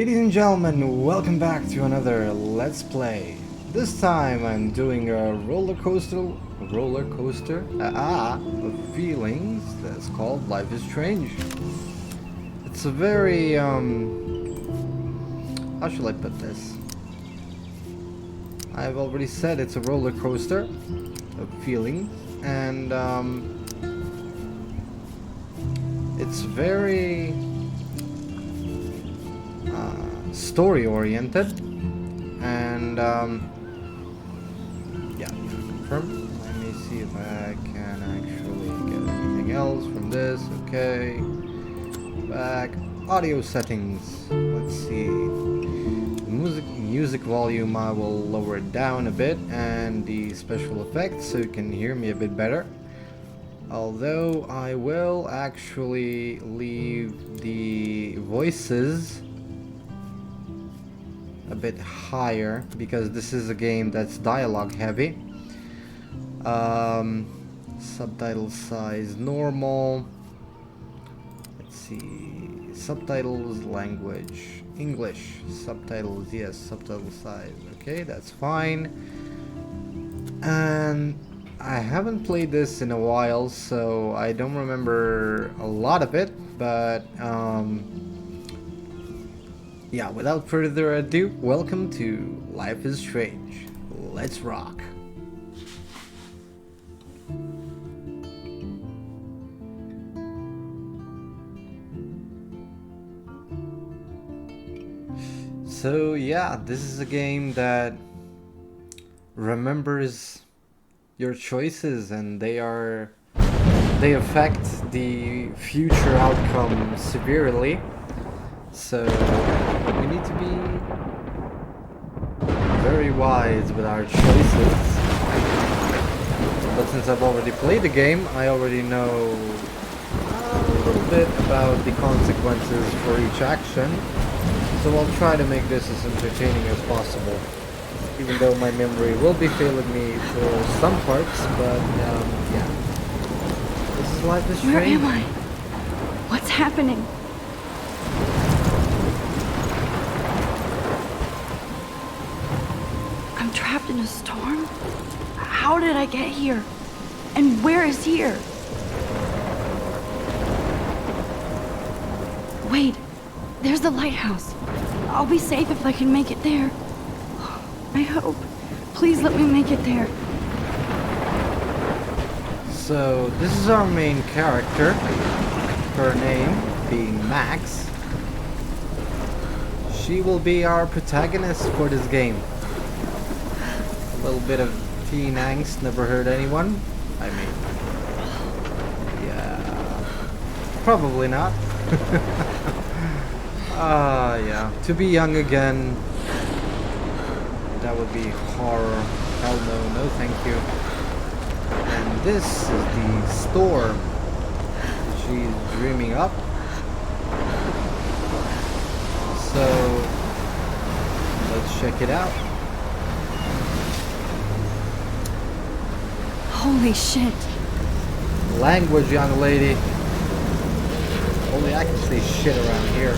Ladies and gentlemen, welcome back to another Let's Play. This time I'm doing a roller coaster of feelings that's called Life is Strange. It's a very, how shall I put this? I've already said it's a roller coaster of feelings, and it's very story oriented, and yeah, confirm. Let me see if I can actually get anything else from this. Okay, back audio settings. Let's see. Music volume I will lower it down a bit, and the special effects so you can hear me a bit better. Although I will actually leave the voices a bit higher because this is a game that's dialogue heavy. Subtitle size normal. Let's see, subtitles language English, subtitles yes, subtitle size okay, that's fine. And I haven't played this in a while, so I don't remember a lot of it, but yeah, without further ado, welcome to Life is Strange. Let's rock. So yeah, this is a game that remembers your choices, and they affect the future outcome severely. So we need to be very wise with our choices. But since I've already played the game, I already know a little bit about the consequences for each action. So I'll try to make this as entertaining as possible. Even though my memory will be failing me for some parts, but yeah. This is Life is Strange. Where am I? What's happening? I'm trapped in a storm? How did I get here? And where is here? Wait, there's the lighthouse. I'll be safe if I can make it there. I hope. Please let me make it there. So, this is our main character. Her name being Max. She will be our protagonist for this game. A little bit of teen angst never hurt anyone. I mean, yeah, probably not. Yeah, to be young again, that would be horror. Hell no, no thank you. And this is the storm she's dreaming up. So let's check it out. Holy shit. Language, young lady. Only I can say shit around here.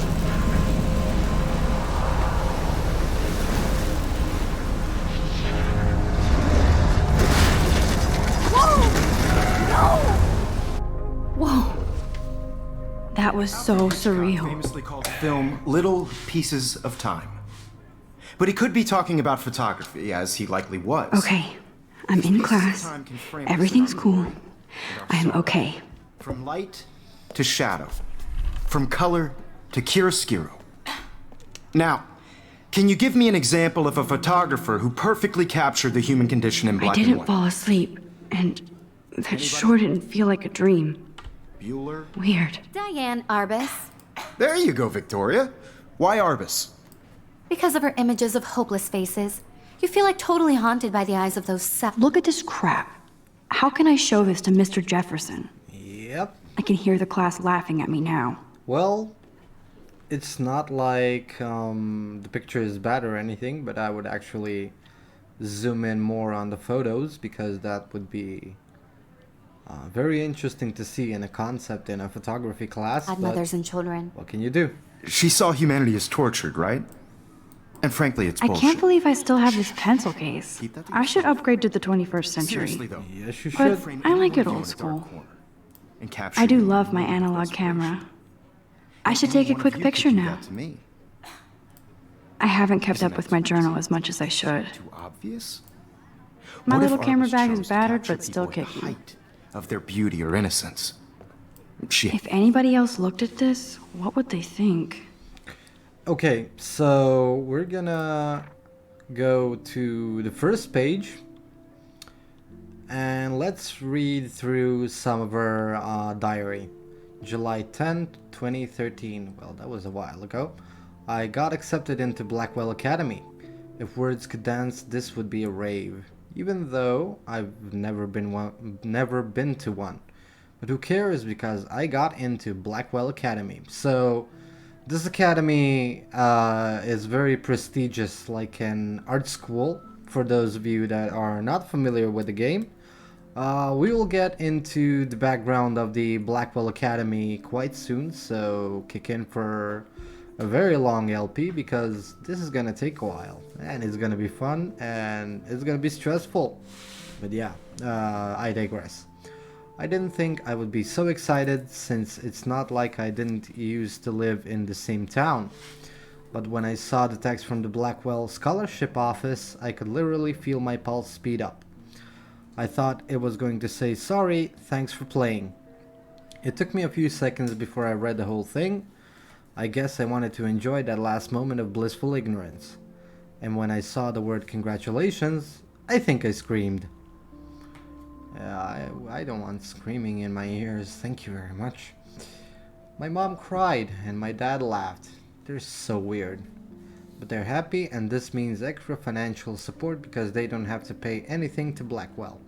Whoa. That was so surreal. Famously called film Little Pieces of Time. But he could be talking about photography, as he likely was. Okay, I'm in class. Everything's cool. I am okay. From light to shadow. From color to chiaroscuro. Now, can you give me an example of a photographer who perfectly captured the human condition in I black and didn't white? fall asleep, and that sure didn't feel like a dream. Bueller? Weird. Diane Arbus. There you go, Victoria. Why Arbus? Because of her images of hopeless faces, you feel like totally haunted by the eyes of those Look at this crap. How can I show this to Mr. Jefferson? Yep. I can hear the class laughing at me now. Well, it's not like the picture is bad or anything, but I would actually zoom in more on the photos because that would be Very interesting to see in a concept in a photography class, Bad but mothers and children. what can you do? She saw humanity as tortured, right? And frankly, it's I bullshit. can't believe I still have this pencil case. Keep that to I should yourself. upgrade to the 21st century. Seriously, though. Yes, you But should. I like it Frame old anyone in a dark school. corner and capture I do you in love my one analog close camera. picture. I should Only take a one of quick you could picture do now. that to me. I haven't kept Isn't up with that my too journal easy? as much as I should. Too obvious? My What if little camera artists bag is chose to battered, capture but still people at the kick you. height of their beauty or innocence? Shit. If anybody else looked at this, what would they think? Okay, so we're gonna go to the first page and let's read through some of her diary. July 10th, 2013. Well, that was a while ago. I got accepted into Blackwell Academy. If words could dance, this would be a rave. Even though I've never been to one. But who cares, because I got into Blackwell Academy. So this academy is very prestigious, like an art school. For those of you that are not familiar with the game, we will get into the background of the Blackwell Academy quite soon, so kick in for a very long LP because this is gonna take a while and it's gonna be fun and it's gonna be stressful. But yeah, I digress. I didn't think I would be so excited since it's not like I didn't used to live in the same town. But when I saw the text from the Blackwell Scholarship Office, I could literally feel my pulse speed up. I thought it was going to say, sorry, thanks for playing. It took me a few seconds before I read the whole thing. I guess I wanted to enjoy that last moment of blissful ignorance. And when I saw the word congratulations, I think I screamed. I don't want screaming in my ears, thank you very much. My mom cried and my dad laughed. They're so weird. But they're happy, and this means extra financial support because they don't have to pay anything to Blackwell.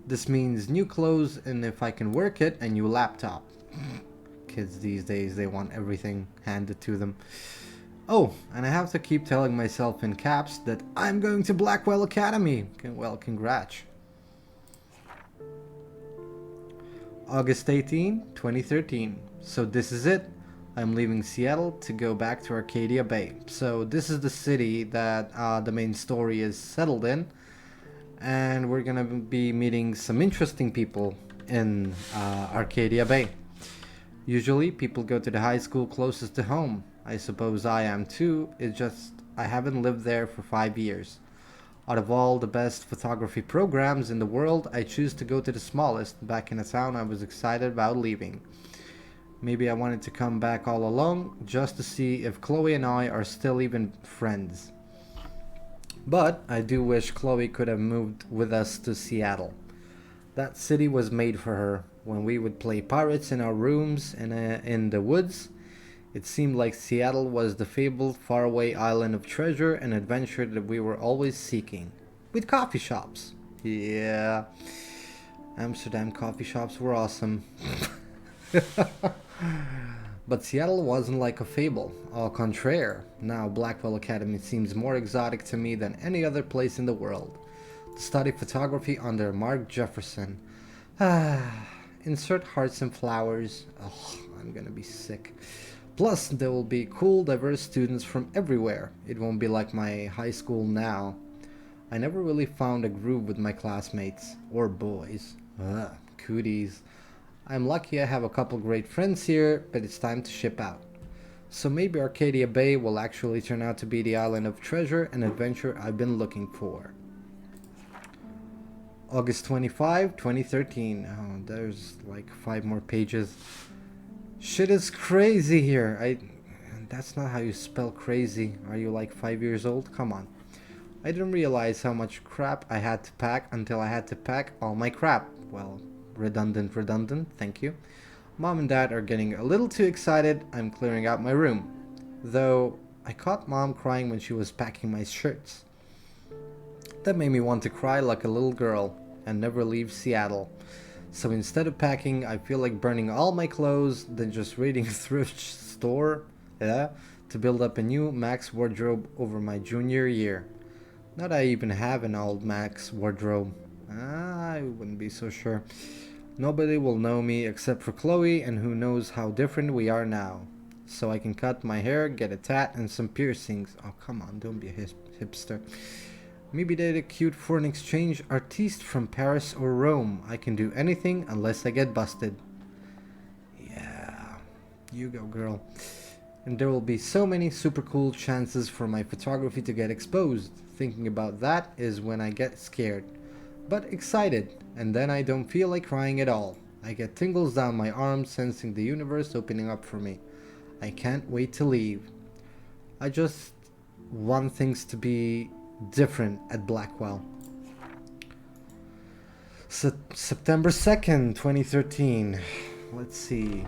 This means new clothes, and if I can work it, a new laptop. Kids these days, they want everything handed to them. Oh, and I have to keep telling myself in caps that I'm going to Blackwell Academy. Well, congrats. August 18, 2013. So this is it. I'm leaving Seattle to go back to Arcadia Bay. So this is the city that the main story is settled in. And we're gonna be meeting some interesting people in Arcadia Bay. Usually people go to the high school closest to home. I suppose I am too. It's just I haven't lived there for 5 years. Out of all the best photography programs in the world, I choose to go to the smallest, back in a town I was excited about leaving. Maybe I wanted to come back all along, just to see if Chloe and I are still even friends. But I do wish Chloe could have moved with us to Seattle. That city was made for her. When we would play pirates in our rooms and in the woods, it seemed like Seattle was the fabled faraway island of treasure and adventure that we were always seeking. With coffee shops. Yeah. Amsterdam coffee shops were awesome. But Seattle wasn't like a fable. Au contraire. Now Blackwell Academy seems more exotic to me than any other place in the world. To study photography under Mark Jefferson. Insert hearts and flowers. Oh, I'm gonna be sick. Plus, there will be cool, diverse students from everywhere. It won't be like my high school now. I never really found a groove with my classmates. Or boys. Cooties. I'm lucky I have a couple great friends here, but it's time to ship out. So maybe Arcadia Bay will actually turn out to be the island of treasure and adventure I've been looking for. August 25, 2013. Oh, there's like 5 more pages. Shit is crazy here. That's not how you spell crazy. Are you like 5 years old? Come on. I didn't realize how much crap I had to pack until I had to pack all my crap. Well, redundant, thank you. Mom and Dad are getting a little too excited. I'm clearing out my room. Though, I caught Mom crying when she was packing my shirts. That made me want to cry like a little girl and never leave Seattle. So instead of packing, I feel like burning all my clothes, then just raiding a thrift store, to build up a new Max wardrobe over my junior year. Not that I even have an old Max wardrobe. I wouldn't be so sure. Nobody will know me except for Chloe, and who knows how different we are now. So I can cut my hair, get a tat, and some piercings. Oh, come on, don't be a hipster. Maybe date a cute foreign exchange artiste from Paris or Rome. I can do anything unless I get busted. Yeah, you go, girl. And there will be so many super cool chances for my photography to get exposed. Thinking about that is when I get scared, but excited, and then I don't feel like crying at all. I get tingles down my arms, sensing the universe opening up for me. I can't wait to leave. I just want things to be different at Blackwell. September 2nd, 2013. Let's see.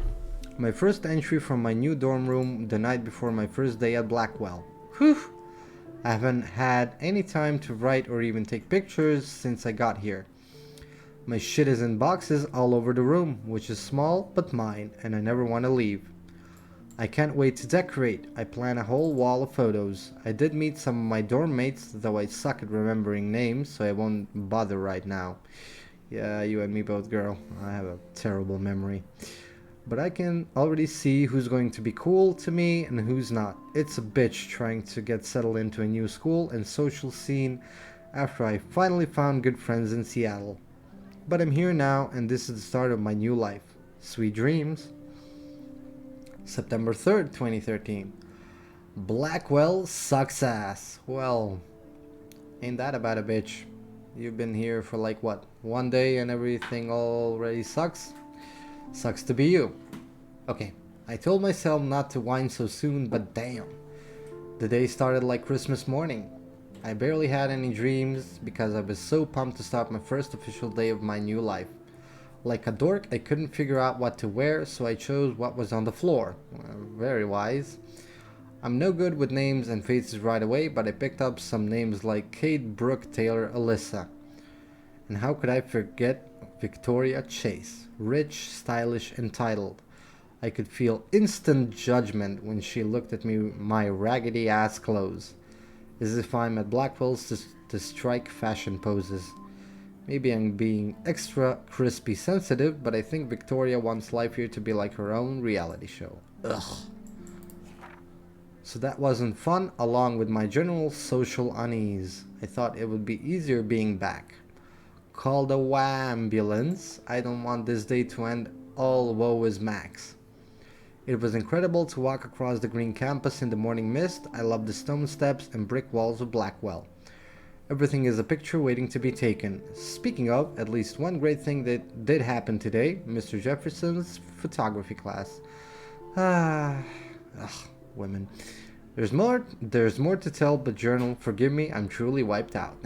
My first entry from my new dorm room the night before my first day at Blackwell. Whew! I haven't had any time to write or even take pictures since I got here. My shit is in boxes all over the room, which is small but mine, and I never want to leave. I can't wait to decorate. I plan a whole wall of photos. I did meet some of my dorm mates, though I suck at remembering names, so I won't bother right now. Yeah, you and me both, girl. I have a terrible memory. But I can already see who's going to be cool to me and who's not. It's a bitch trying to get settled into a new school and social scene after I finally found good friends in Seattle. But I'm here now, and this is the start of my new life. Sweet dreams. September 3rd, 2013. Blackwell sucks ass. Well, ain't that about a bitch? You've been here for like what? One day and everything already sucks? Sucks to be you. Okay, I told myself not to whine so soon, but damn. The day started like Christmas morning. I barely had any dreams because I was so pumped to start my first official day of my new life. Like a dork, I couldn't figure out what to wear, so I chose what was on the floor. Very wise. I'm no good with names and faces right away, but I picked up some names like Kate, Brooke, Taylor, Alyssa. And how could I forget Victoria Chase? Rich, stylish, entitled. I could feel instant judgment when she looked at me my raggedy ass clothes. As if I'm at Blackwell's to strike fashion poses. Maybe I'm being extra crispy sensitive, but I think Victoria wants life here to be like her own reality show. Ugh. So that wasn't fun, along with my general social unease. I thought it would be easier being back. Call the ambulance. I don't want this day to end all woe is Max. It was incredible to walk across the green campus in the morning mist. I love the stone steps and brick walls of Blackwell. Everything is a picture waiting to be taken. Speaking of, at least one great thing that did happen today, Mr. Jefferson's photography class. Women. There's more to tell, but journal, forgive me, I'm truly wiped out.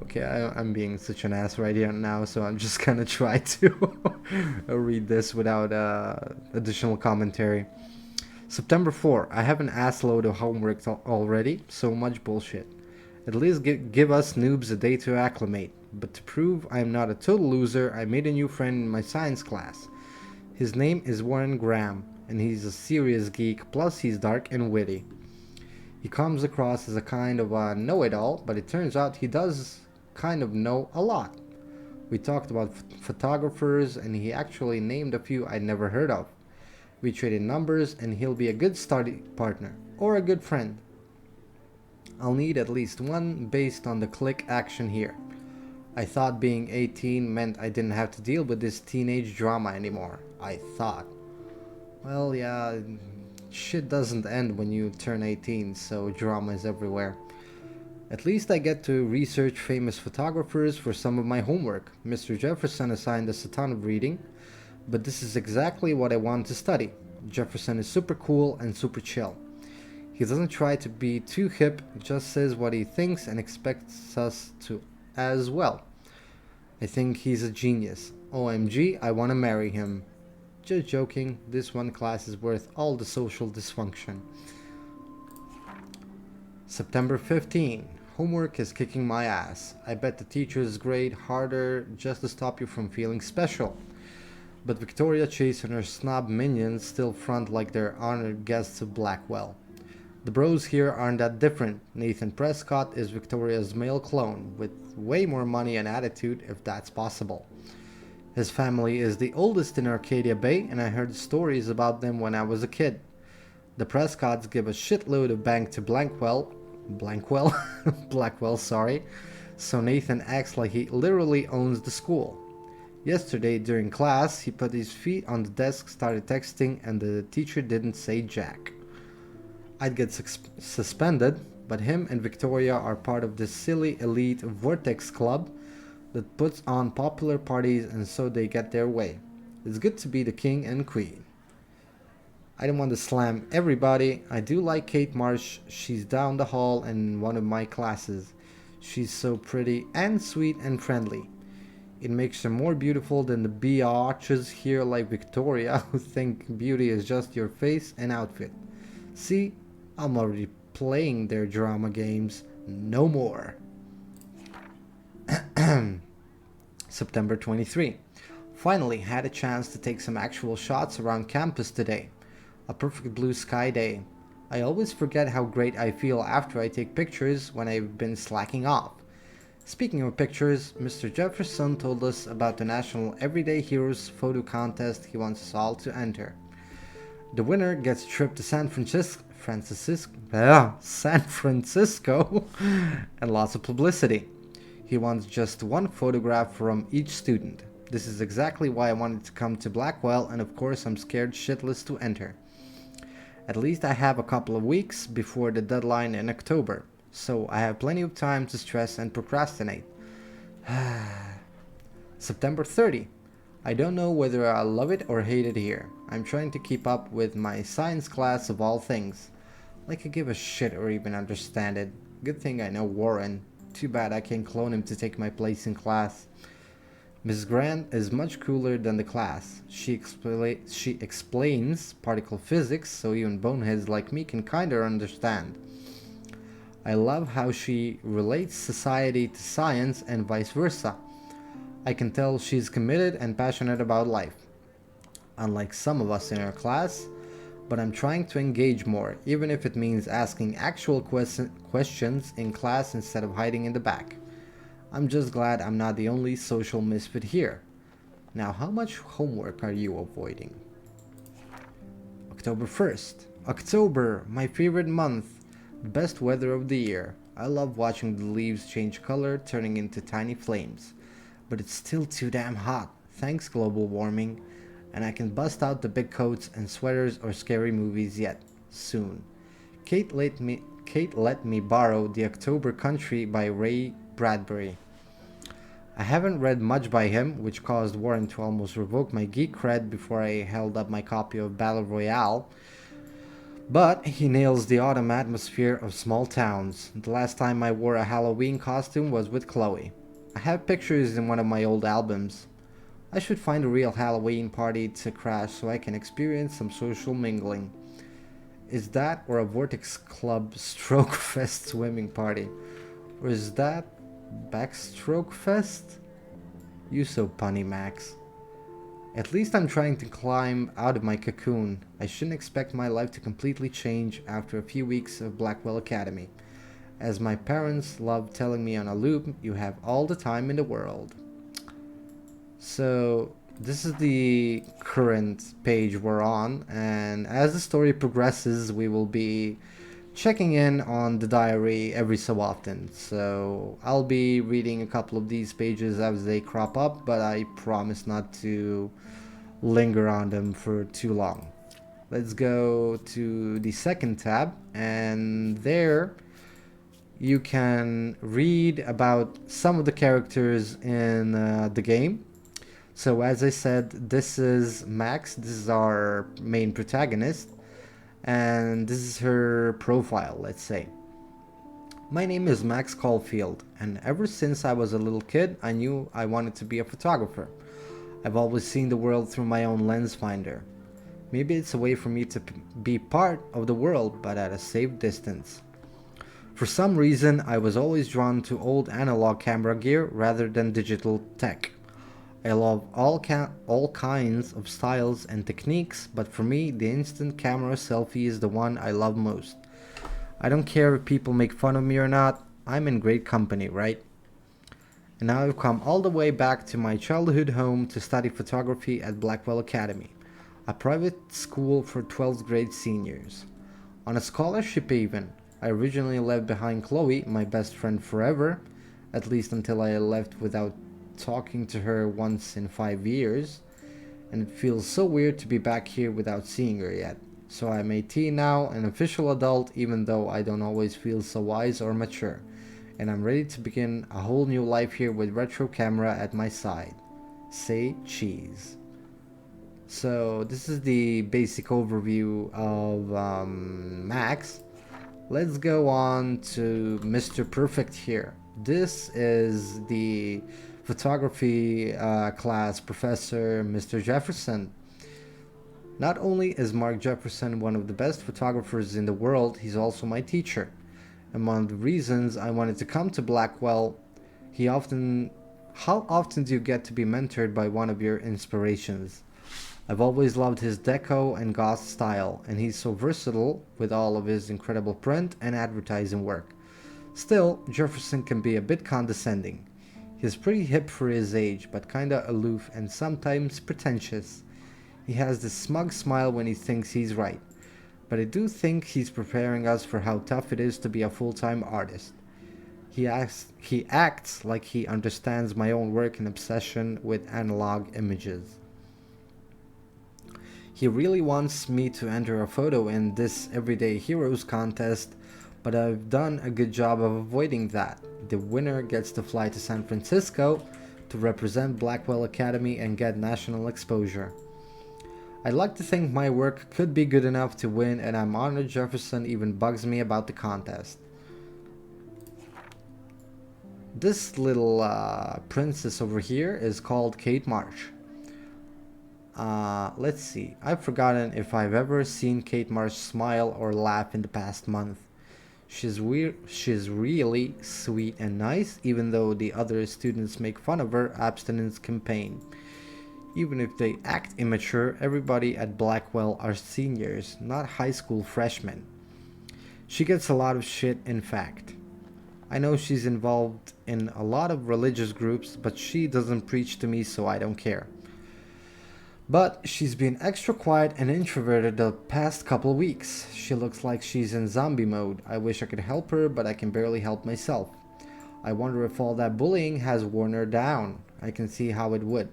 Okay, I'm being such an ass right here now, so I'm just gonna try to read this without additional commentary. September 4. I have an ass load of homework already, so much bullshit. At least give us noobs a day to acclimate. But to prove I am not a total loser, I made a new friend in my science class. His name is Warren Graham, and he's a serious geek, plus he's dark and witty. He comes across as a kind of a know-it-all, but it turns out he does kind of know a lot. We talked about photographers, and he actually named a few I'd never heard of. We traded numbers, and he'll be a good study partner, or a good friend. I'll need at least one based on the click action here. I thought being 18 meant I didn't have to deal with this teenage drama anymore. I thought. Well, yeah, shit doesn't end when you turn 18, so drama is everywhere. At least I get to research famous photographers for some of my homework. Mr. Jefferson assigned us a ton of reading, but this is exactly what I want to study. Jefferson is super cool and super chill. He doesn't try to be too hip, just says what he thinks and expects us to as well. I think he's a genius. OMG, I want to marry him. Just joking, this one class is worth all the social dysfunction. September 15. Homework is kicking my ass. I bet the teachers grade harder just to stop you from feeling special. But Victoria Chase and her snob minions still front like they're honored guests of Blackwell. The bros here aren't that different. Nathan Prescott is Victoria's male clone, with way more money and attitude if that's possible. His family is the oldest in Arcadia Bay, and I heard stories about them when I was a kid. The Prescotts give a shitload of bank to Blankwell, Blackwell, sorry, so Nathan acts like he literally owns the school. Yesterday, during class, he put his feet on the desk, started texting, and the teacher didn't say jack. I'd get suspended, but him and Victoria are part of this silly elite Vortex Club that puts on popular parties and so they get their way. It's good to be the king and queen. I don't want to slam everybody. I do like Kate Marsh. She's down the hall in one of my classes. She's so pretty and sweet and friendly. It makes her more beautiful than the biatches here like Victoria who think beauty is just your face and outfit. See, I'm already playing their drama games. No more. September 23. Finally had a chance to take some actual shots around campus today. A perfect blue sky day. I always forget how great I feel after I take pictures when I've been slacking off. Speaking of pictures, Mr. Jefferson told us about the National Everyday Heroes photo contest he wants us all to enter. The winner gets a trip to San Francisco and lots of publicity. He wants just one photograph from each student. This is exactly why I wanted to come to Blackwell, and of course I'm scared shitless to enter. At least I have a couple of weeks before the deadline in October, so I have plenty of time to stress and procrastinate. September 30. I don't know whether I love it or hate it here. I'm trying to keep up with my science class of all things. Like I give a shit or even understand it. Good thing I know Warren. Too bad I can't clone him to take my place in class. Miss Grant is much cooler than the class. She explains particle physics so even boneheads like me can kinda understand. I love how she relates society to science and vice versa. I can tell she's committed and passionate about life. Unlike some of us in our class, but I'm trying to engage more, even if it means asking actual questions in class instead of hiding in the back. I'm just glad I'm not the only social misfit here. Now, how much homework are you avoiding? October 1st. October, my favorite month. Best weather of the year. I love watching the leaves change color, turning into tiny flames. But it's still too damn hot. Thanks, global warming. And I can bust out the big coats and sweaters or scary movies yet. Soon. Kate let me borrow The October Country by Ray Bradbury. I haven't read much by him, which caused Warren to almost revoke my geek cred before I held up my copy of Battle Royale. But he nails the autumn atmosphere of small towns. The last time I wore a Halloween costume was with Chloe. I have pictures in one of my old albums. I should find a real Halloween party to crash so I can experience some social mingling. Is that or a Vortex Club Stroke Fest swimming party? Or is that Backstroke Fest? You so punny, Max. At least I'm trying to climb out of my cocoon. I shouldn't expect my life to completely change after a few weeks of Blackwell Academy. As my parents love telling me on a loop, you have all the time in the world. So this is the current page we're on, and as the story progresses we will be checking in on the diary every so often. So I'll be reading a couple of these pages as they crop up, but I promise not to linger on them for too long. Let's go to the second tab, and there you can read about some of the characters in the game. So as I said, this is Max, this is our main protagonist, and this is her profile, let's say. My name is Max Caulfield, and ever since I was a little kid, I knew I wanted to be a photographer. I've always seen the world through my own lens finder. Maybe it's a way for me to be part of the world, but at a safe distance. For some reason, I was always drawn to old analog camera gear rather than digital tech. I love all kinds of styles and techniques, but for me, the instant camera selfie is the one I love most. I don't care if people make fun of me or not, I'm in great company, right? and now I've come all the way back to my childhood home to study photography at Blackwell Academy, a private school for 12th grade seniors. On a scholarship even. I originally left behind Chloe, my best friend forever, at least until I left without talking to her once in 5 years, and it feels so weird to be back here without seeing her yet. So I'm 18 now, an official adult, even though I don't always feel so wise or mature, and I'm ready to begin a whole new life here with retro camera at my side. Say cheese. So this is the basic overview of Max. Let's go on to Mr. Perfect here. This is the photography class professor, Mr. Jefferson. Not only is Mark Jefferson one of the best photographers in the world, he's also my teacher. And one of the reasons I wanted to come to Blackwell, how often do you get to be mentored by one of your inspirations? I've always loved his deco and goth style, and he's so versatile with all of his incredible print and advertising work. Still, Jefferson can be a bit condescending. He's pretty hip for his age, but kinda aloof and sometimes pretentious. He has this smug smile when he thinks he's right, but I do think he's preparing us for how tough it is to be a full-time artist. He acts like he understands my own work and obsession with analog images. He really wants me to enter a photo in this Everyday Heroes contest, but I've done a good job of avoiding that. The winner gets to fly to San Francisco to represent Blackwell Academy and get national exposure. I'd like to think my work could be good enough to win, and I'm honored Jefferson even bugs me about the contest. This little princess over here is called Kate Marsh. Let's see. I've forgotten if I've ever seen Kate Marsh smile or laugh in the past month. She's really sweet and nice, even though the other students make fun of her abstinence campaign. Even if they act immature, everybody at Blackwell are seniors, not high school freshmen. She gets a lot of shit, in fact. I know she's involved in a lot of religious groups, but she doesn't preach to me, so I don't care. But she's been extra quiet and introverted the past couple weeks. She looks like she's in zombie mode. I wish I could help her, but I can barely help myself. I wonder if all that bullying has worn her down. I can see how it would.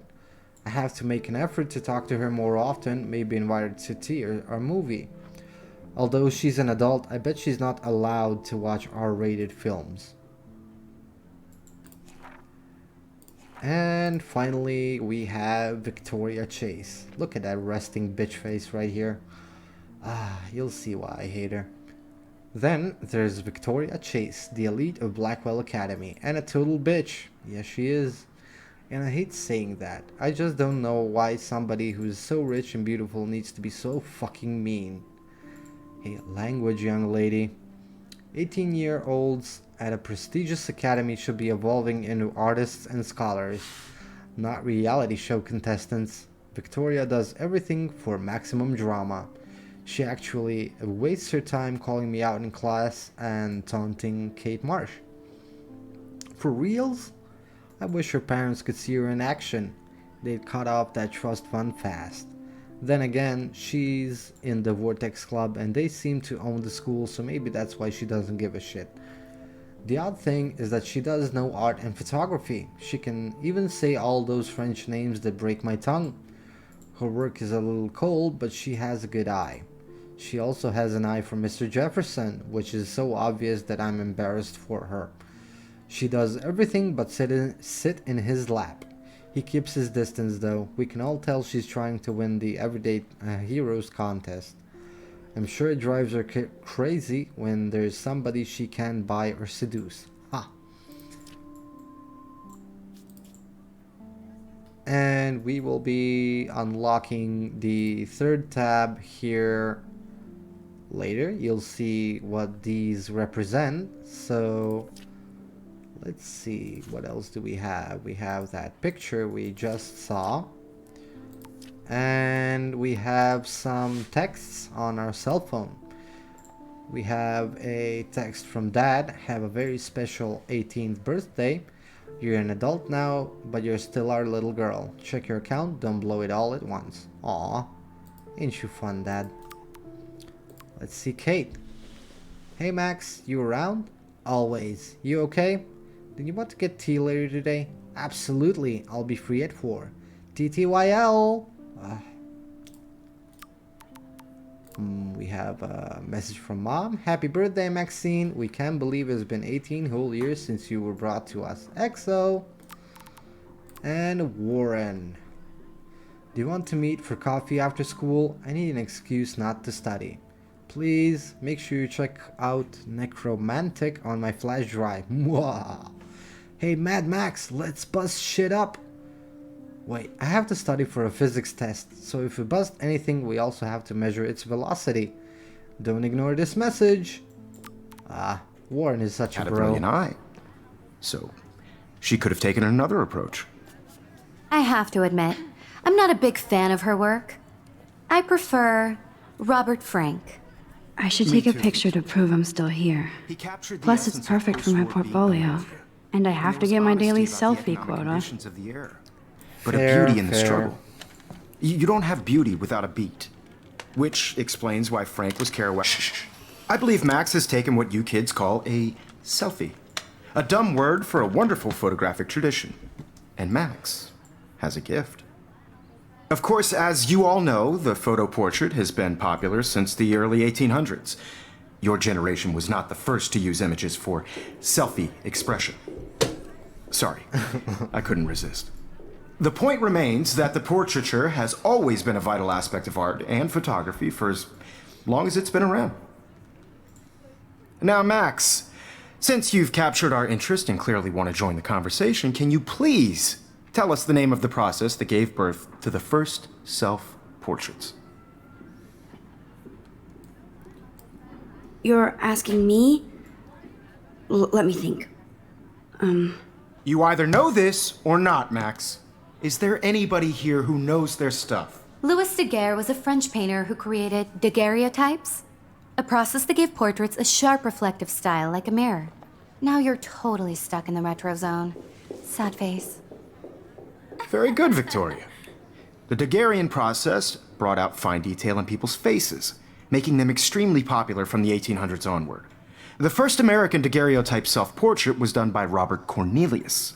I have to make an effort to talk to her more often, maybe invite her to tea or a movie. Although she's an adult, I bet she's not allowed to watch R-rated films. And finally, we have Victoria Chase. Look at that resting bitch face right here. You'll see why I hate her. Then there's Victoria Chase, the elite of Blackwell Academy, and a total bitch. Yes, she is. And I hate saying that. I just don't know why somebody who's so rich and beautiful needs to be so fucking mean. Hey, language, young lady. 18-year-olds at a prestigious academy should be evolving into artists and scholars, not reality show contestants. Victoria does everything for maximum drama. She actually wastes her time calling me out in class and taunting Kate Marsh. For reals? I wish her parents could see her in action. They'd cut off that trust fund fast. Then again, she's in the Vortex Club and they seem to own the school, so maybe that's why she doesn't give a shit. The odd thing is that she does know art and photography. She can even say all those French names that break my tongue. Her work is a little cold, but she has a good eye. She also has an eye for Mr. Jefferson, which is so obvious that I'm embarrassed for her. She does everything but sit in his lap. He keeps his distance though. We can all tell she's trying to win the Everyday Heroes contest. I'm sure it drives her crazy when there's somebody she can buy or seduce. Ha! And we will be unlocking the third tab here later. You'll see what these represent. So let's see, what else do we have? We have that picture we just saw. And we have some texts on our cell phone. We have a text from Dad, have a very special 18th birthday. You're an adult now, but you're still our little girl. Check your account, don't blow it all at once. Aw. Ain't you fun, Dad? Let's see Kate. Hey Max, you around? Always. You okay? Did you want to get tea later today? Absolutely, I'll be free at 4. TTYL! We have a message from Mom. Happy birthday, Maxine. We can't believe it's been 18 whole years since you were brought to us. EXO! And Warren. Do you want to meet for coffee after school? I need an excuse not to study. Please, make sure you check out Necromantic on my flash drive. Mwah! Hey, Mad Max, let's bust shit up! Wait, I have to study for a physics test, so if we bust anything, we also have to measure its velocity. Don't ignore this message! Warren is such a Had a bro. brilliant eye. So, she could have taken another approach. I have to admit, I'm not a big fan of her work. I prefer Robert Frank. I should Me take a too. picture to prove I'm still here. He captured the Plus, it's essence of perfect for my post-war being portfolio. America. And I And have there to was get my honesty daily about the selfie economic quota. conditions of the era. But Fair, a beauty in the fair. struggle. You don't have beauty without a beat. Which explains why Frank was Kerouac. I believe Max has taken what you kids call a selfie. A dumb word for a wonderful photographic tradition. And Max has a gift. Of course, as you all know, the photo portrait has been popular since the early 1800s. Your generation was not the first to use images for selfie expression. Sorry, I couldn't resist. The point remains that the portraiture has always been a vital aspect of art and photography for as long as it's been around. Now, Max, since you've captured our interest and clearly want to join the conversation, can you please tell us the name of the process that gave birth to the first self-portraits? You're asking me? Let me think. You either know this or not, Max. Is there anybody here who knows their stuff? Louis Daguerre was a French painter who created daguerreotypes, a process that gave portraits a sharp reflective style like a mirror. Now you're totally stuck in the retro zone. Sad face. Very good, Victoria. The Daguerrean process brought out fine detail in people's faces, making them extremely popular from the 1800s onward. The first American daguerreotype self-portrait was done by Robert Cornelius.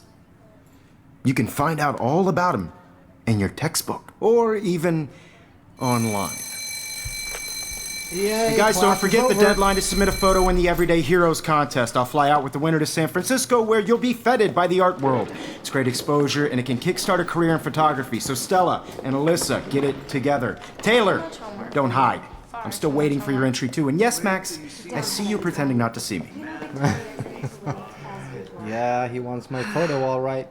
You can find out all about him in your textbook, or even online. Yeah, You guys, don't forget the deadline to submit a photo in the Everyday Heroes contest. I'll fly out with the winner to San Francisco, where you'll be feted by the art world. It's great exposure, and it can kickstart a career in photography. So Stella and Alyssa, get it together. Taylor, don't hide. I'm still waiting for your entry too. And yes, Max, I see you pretending not to see me. Yeah, he wants my photo, all right.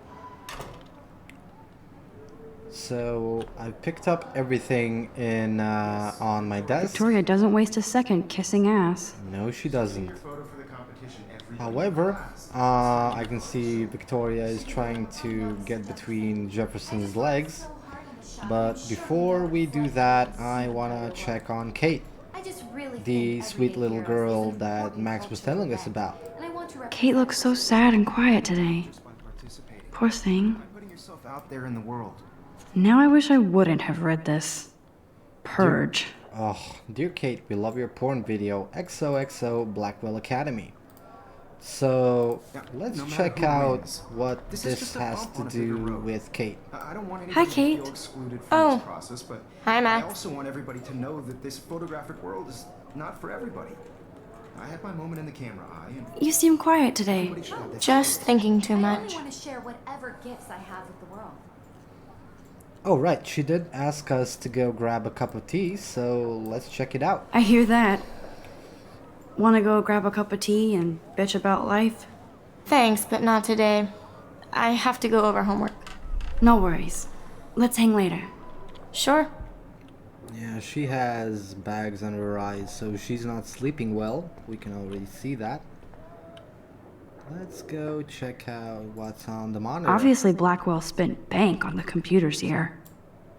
So I picked up everything in on my desk. Victoria doesn't waste a second kissing ass. No, she doesn't. However, I can see Victoria is trying to get between Jefferson's legs. But before we do that, I wanna check on Kate, I just really the sweet little girl that Max was telling us about. Kate looks so sad and quiet today. Poor thing. Putting yourself out there in the world. Now I wish I wouldn't have read this. Purge. Oh, dear Kate, we love your porn video, XOXO Blackwell Academy. So, let's no matter check who out wins, what this is this just a has bump to on a bigger do road. with Kate. I don't want Hi, anybody to feel Kate. excluded from Oh. this process, but Hi, Max. I also want everybody to know that this photographic world is not for everybody. I had my moment in the camera eye, and You seem quiet today. everybody should have this. Just thinking too I much. only want to share whatever gifts I have with the world. Oh, right, she did ask us to go grab a cup of tea, so let's check it out. I hear that. Wanna go grab a cup of tea and bitch about life? Thanks, but not today. I have to go over homework. No worries. Let's hang later. Sure. Yeah, she has bags under her eyes, so she's not sleeping well. We can already see that. Let's go check out what's on the monitor. Obviously, Blackwell spent bank on the computers here.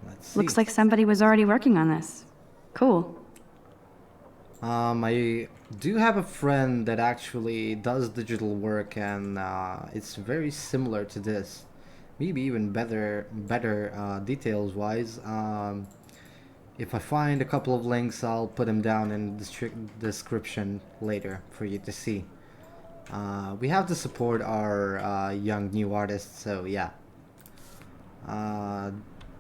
Let's see. Looks like somebody was already working on this. Cool. I do have a friend that actually does digital work, and it's very similar to this. Maybe even better details wise. If I find a couple of links, I'll put them down in the description later for you to see. We have to support our young new artists, so yeah. Uh,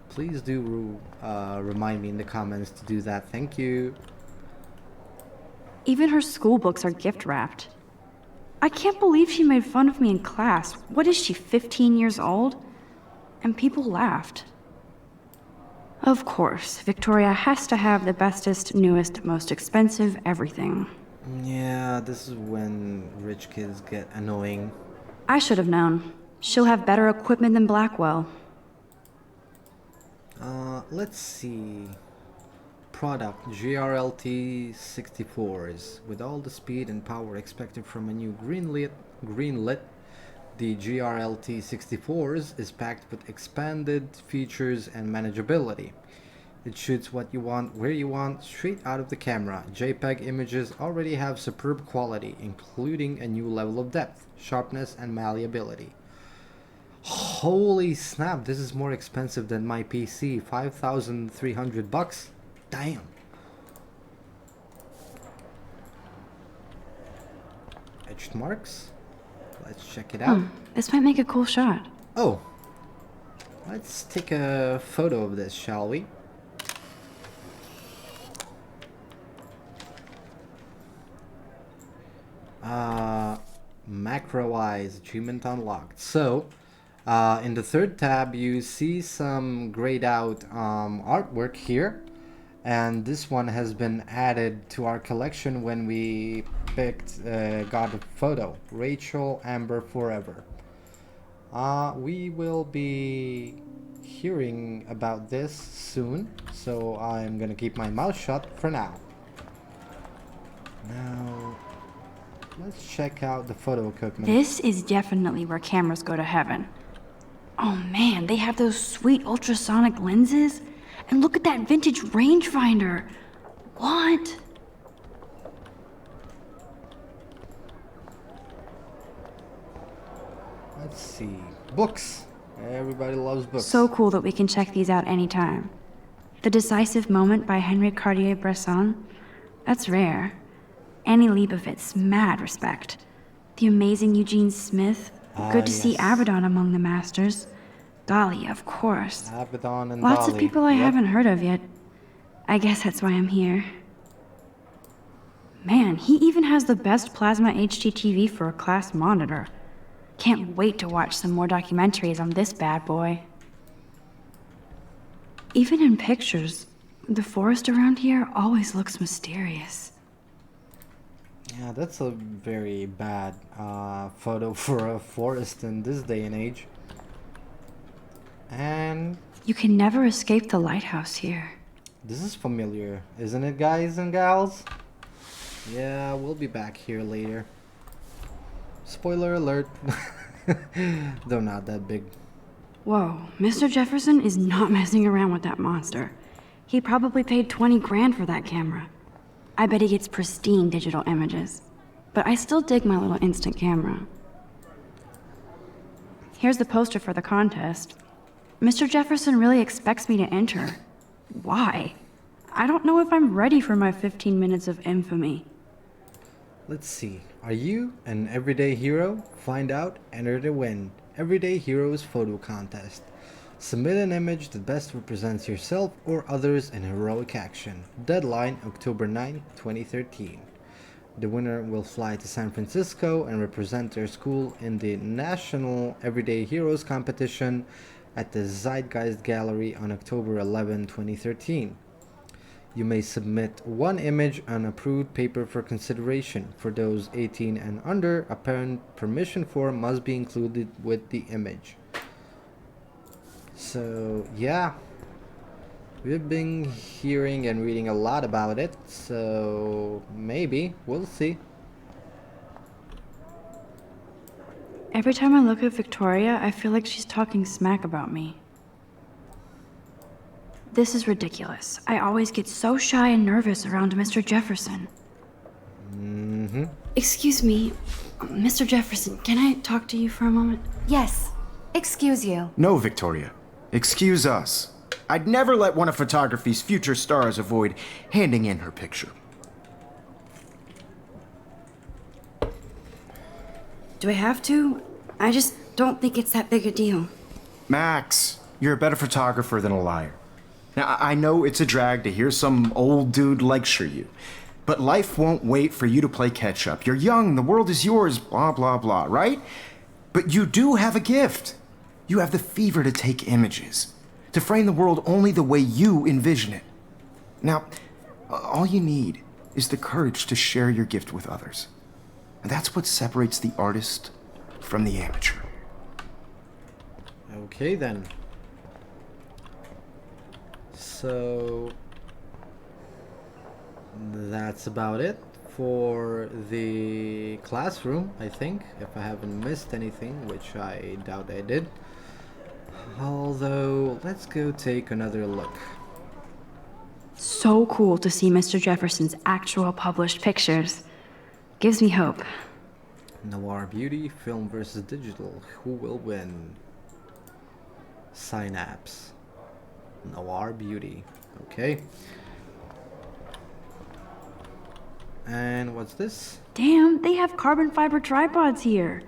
Please do remind me in the comments to do that. Thank you. Even her school books are gift wrapped. I can't believe she made fun of me in class. What is she, 15 years old? And people laughed. Of course, Victoria has to have the bestest, newest, most expensive everything. Yeah, this is when rich kids get annoying. I should have known. She'll have better equipment than Blackwell. Let's see. Product GRLT 64s. With all the speed and power expected from a new greenlit, the GRLT 64s is packed with expanded features and manageability. It shoots what you want, where you want, straight out of the camera. JPEG images already have superb quality, including a new level of depth, sharpness, and malleability. Holy snap, this is more expensive than my PC. 5,300 bucks? Damn. Etched marks? Let's check it out. This might make a cool shot. Oh. Let's take a photo of this, shall we? Macro eyes, achievement unlocked. So, in the third tab, you see some grayed out artwork here, and this one has been added to our collection when we got a photo. Rachel Amber Forever. We will be hearing about this soon, so I'm gonna keep my mouth shut for now. Now, let's check out the photo equipment. This is definitely where cameras go to heaven. Oh man, they have those sweet ultrasonic lenses. And look at that vintage rangefinder. What? Let's see. Books. Everybody loves books. So cool that we can check these out anytime. The Decisive Moment by Henry Cartier-Bresson. That's rare. Annie Leibovitz, mad respect. The amazing Eugene Smith. Good to see yes. Avedon among the masters. Dali, of course. Abaddon and Lots Dali. of people I Yep. haven't heard of yet. I guess that's why I'm here. Man, he even has the best plasma HDTV for a class monitor. Can't wait to watch some more documentaries on this bad boy. Even in pictures, the forest around here always looks mysterious. Yeah, that's a very bad photo for a forest in this day and age. And You can never escape the lighthouse here. this is familiar, isn't it, guys and gals? Yeah, we'll be back here later. Spoiler alert. Though not that big. Whoa, Mr. Jefferson is not messing around with that monster. He probably paid 20 grand for that camera. I bet he gets pristine digital images. But I still dig my little instant camera. Here's the poster for the contest. Mr. Jefferson really expects me to enter. Why? I don't know if I'm ready for my 15 minutes of infamy. Let's see. Are you an everyday hero? Find out, enter to win. Everyday Heroes Photo Contest. Submit an image that best represents yourself or others in heroic action. Deadline October 9, 2013. The winner will fly to San Francisco and represent their school in the National Everyday Heroes competition at the Zeitgeist Gallery on October 11, 2013. You may submit one image on approved paper for consideration. For those 18 and under, a parent permission form must be included with the image. So, yeah. We've been hearing and reading a lot about it, so maybe, we'll see. Every time I look at Victoria, I feel like she's talking smack about me. This is ridiculous. I always get so shy and nervous around Mr. Jefferson. Excuse me, Mr. Jefferson, can I talk to you for a moment? Yes. Excuse you. No, Victoria. Excuse us. I'd never let one of photography's future stars avoid handing in her picture. Do I have to? I just don't think it's that big a deal. Max, you're a better photographer than a liar. Now, I know it's a drag to hear some old dude lecture you, but life won't wait for you to play catch up. You're young, the world is yours, blah, blah, blah, right? But you do have a gift. You have the fever to take images, to frame the world only the way you envision it. Now, all you need is the courage to share your gift with others. And that's what separates the artist from the amateur. Okay then. So that's about it for the classroom, I think, if I haven't missed anything, which I doubt I did. Although, let's go take another look. So cool to see Mr. Jefferson's actual published pictures. Gives me hope. Noir Beauty, film versus digital. Who will win? Synapse. Noir Beauty. Okay. And what's this? Damn, they have carbon fiber tripods here.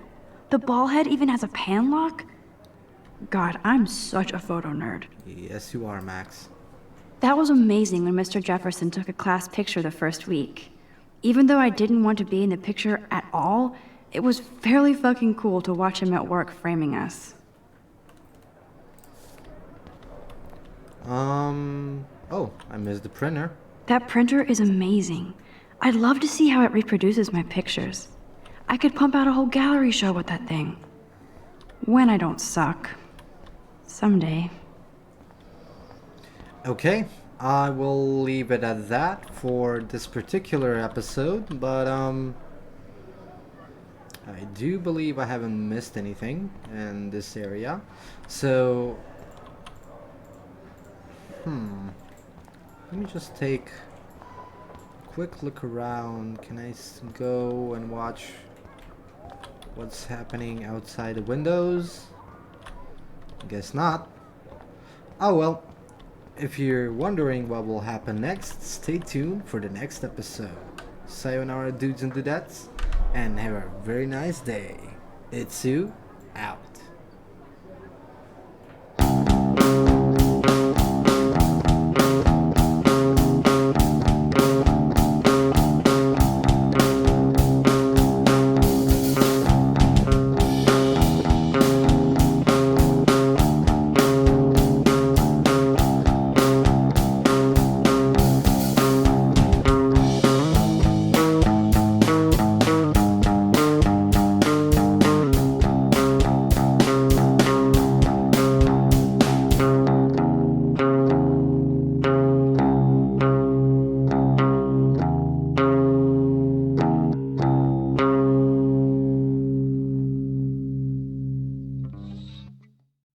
The ball head even has a pan lock. God, I'm such a photo nerd. Yes, you are, Max. That was amazing when Mr. Jefferson took a class picture the first week. Even though I didn't want to be in the picture at all, it was fairly fucking cool to watch him at work framing us. Oh, I missed the printer. That printer is amazing. I'd love to see how it reproduces my pictures. I could pump out a whole gallery show with that thing. When I don't suck. Someday. Okay, I will leave it at that for this particular episode, but I do believe I haven't missed anything in this area. So let me just take a quick look around. Can I go and watch what's happening outside the windows? Guess not. Oh well. If you're wondering what will happen next, stay tuned for the next episode. Sayonara, dudes and dudettes, and have a very nice day. Itsu out.